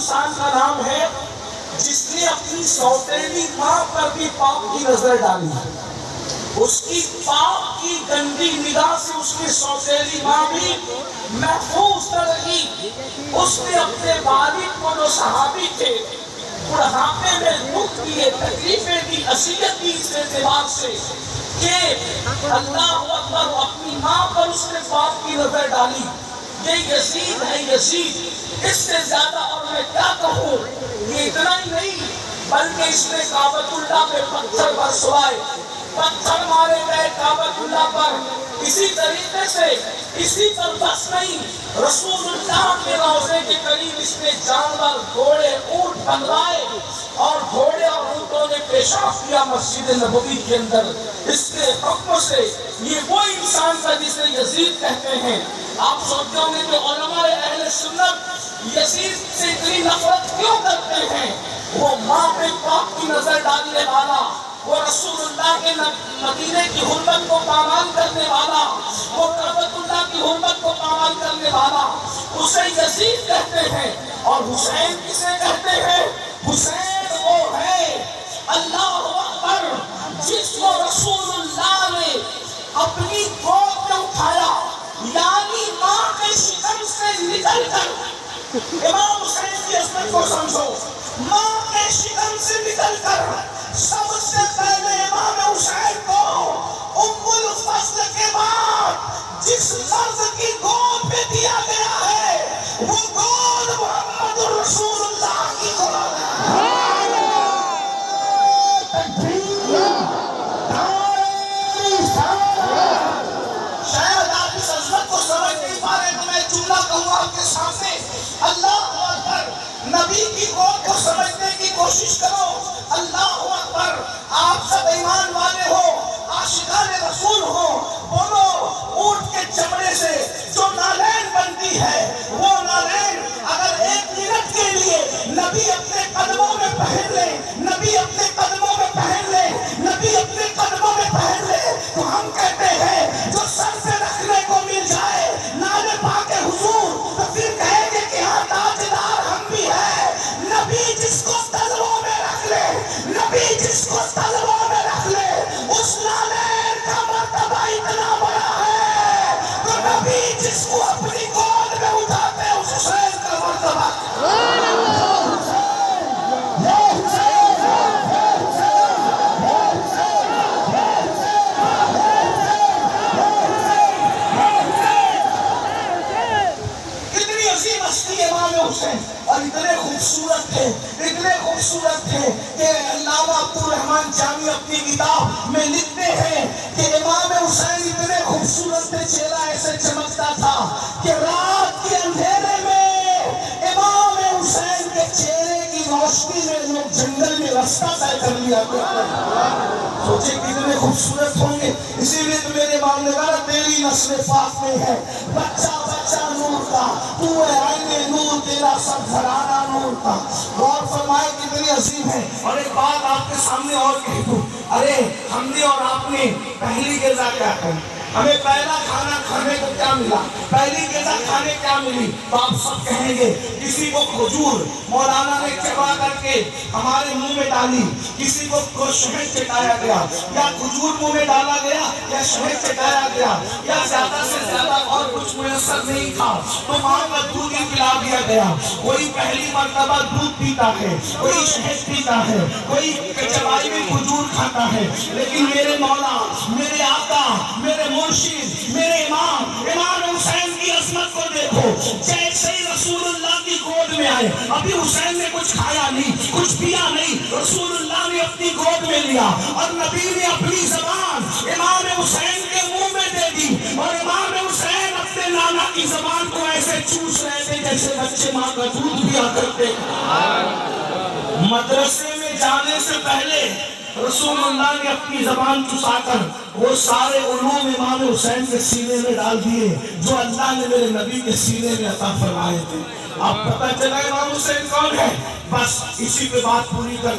انسان کا نام ہے جس نے اپنی سوتیلی ماں پر بھی پاپ کی نظر ڈالی. اس کی پاپ کی گندی نگاہ سے اس کی سوتیلی ماں بھی محفوظ نہ رہی. اس نے اپنے والد کو جو صحابی تھے بڑھاپے میں دکھ دیے، تکلیفیں دی، اذیت دی اس اعتبار سے کہ اللہ اکبر، اپنی ماں پر اس نے پاپ کی نظر ڈالی. یہ یزید ہے، یزید. اس سے زیادہ اور میں کیا کہوں. یہ اتنا ہی نہیں بلکہ اس نے کعبۃ اللہ پہ پتھر برسوائے، پتھر مارے گئے کعبۃ اللہ پر. اسی طریقے سے اسی پر بس نہیں، رسول اللہ کے روضے کے قریب اس نے جانور، گھوڑے، اونٹ بنوائے اور گھوڑے اور اونٹوں نے پیشاب کیا مسجد نبوی کے اندر. اس کے حکم سے یہ وہ انسان تھا جسے یزید کہتے ہیں. آپ سوچتے ہوں گے کہ علماء اہل سنت یزید سے اتنی نفرت کیوں کرتے ہیں؟ وہ ماں پہ پاپ کی نظر ڈالنے والا، وہ رسول اللہ کے مدینے کی حرمت کو پامال کرنے والا، وہ کعبۃ اللہ کی حرمت کو پامال کرنے والا، اسے یزید کہتے ہیں. اور حسین کسے کہتے ہیں؟ حسین وہ ہے، اللہ اکبر، جس کو رسول اللہ نے اپنی گود میں اٹھایا، یعنی ماں کے شکم سے نکل کر. امام حسین کی عظمت کو سمجھو. ماں کے شکم سے نکل کر سب سے پہلے امام حسین کو ام الفضل کے بعد جس مرد کی گود پہ دیا گیا ہے وہ گود محمد رسول اللہ کی گود ہے. شاید آپ اس عظمت کو سمجھ نہیں پا رہے تو میں جملہ کہوں آپ کے سامنے. اللہ اکبر، نبی کی گود کو سمجھنے کی کوشش کرو. اللہ اکبر، آپ سب ایمان والے ہو، عاشقان رسول ہو. بولو، اونٹ کے چمڑے سے جو نالین بنتی ہے وہ نالین اگر ایک منٹ کے لیے نبی اپنے قدموں میں پہن لے، نبی اپنے قدموں میں پہن لے، نبی اپنے قدموں میں پہن لے تو ہم کہتے ہیں جو سر سے رکھنے کو مل جائے نال پاک حضور تو پھر کہیں گے کہ ہاں تاجدار ہم بھی ہیں. نبی جس کو تلووں میں رکھ لے، نبی جس کو تلووں میں رکھ لے، اس نالین کا مرتبہ اتنا بڑا ہے. تو نبی جس کو اپنی گود میں اٹھاتے ہیں اس حسین کا مرتبہ. کتنی عظیم ہستی امام حسین، اور اتنے خوبصورت تھے، اتنے خوبصورت تھے کہ علامہ عبدالرحمن جامی اپنی کتاب میں لکھتے ہیں کہ امام حسین اتنے خوبصورت تھے، چہرہ ایسے چمکتا تھا کہ رات کے اندھیرے میں امام حسین کے چہرے کی روشنی میں لوگ جنگل میں راستہ طے کر لیا کرتے ہیں. سوچے کتنے خوبصورت ہوں گے. اسی لیے تو میرے امام نے کہا تیری نسل پاک میں ہے بچہ بچہ نور کا، تو ہے عین نور، تیرا سب گھرانہ نور کا. غور فرمائے کتنی عظیم ہے. اور ایک بات آپ کے سامنے اور کہہ دوں، ارے ہم نے اور آپ نے پہلی غذا کیا کری؟ ہمیں پہلا کھانا کھانے کو کیا ملا؟ پہلی غذا کھانے کیا ملی؟ تو آپ سب کہیں گے کسی کو کھجور مولانا نے چبا کر کے ہمارے منہ میں ڈالی، کسی کو شہد چٹایا گیا، یا کھجور منہ میں ڈالا گیا یا شہد چٹایا گیا، یا زیادہ سے زیادہ اور کچھ میسر نہیں تھا تو ماں کا دودھ ہی پلا دیا گیا. کوئی پہلی مرتبہ دودھ پیتا ہے، کوئی شہد پیتا ہے، کوئی چبائی میں کھجور کھاتا ہے. لیکن میرے مولا، میرے آقا، میرے مرشد، میرے امام حسین کی عظمت کو دیکھو. جیسے ہی رسول اللہ کی گود میں آئے، ابھی حسین نے کچھ کھایا نہیں، کچھ پیا نہیں، رسول اللہ نے اپنی گود میں لیا اور نبی نے اپنی زبان امام حسین کے منہ میں دے دی. اور امام حسین اپنے نانا کی زبان کو ایسے چوس رہے تھے جیسے بچے ماں کا دودھ پیا کرتے. مدرسے میں جانے سے پہلے رسول اللہ نے اپنی زبان چسا کر وہ سارے علوم امام حسین کے سینے میں ڈال دیے جو اللہ نے میرے نبی کے سینے میں عطا فرمائے تھے. اب پتہ چلا امام حسین کون ہے. بس اسی پہ بات پوری کر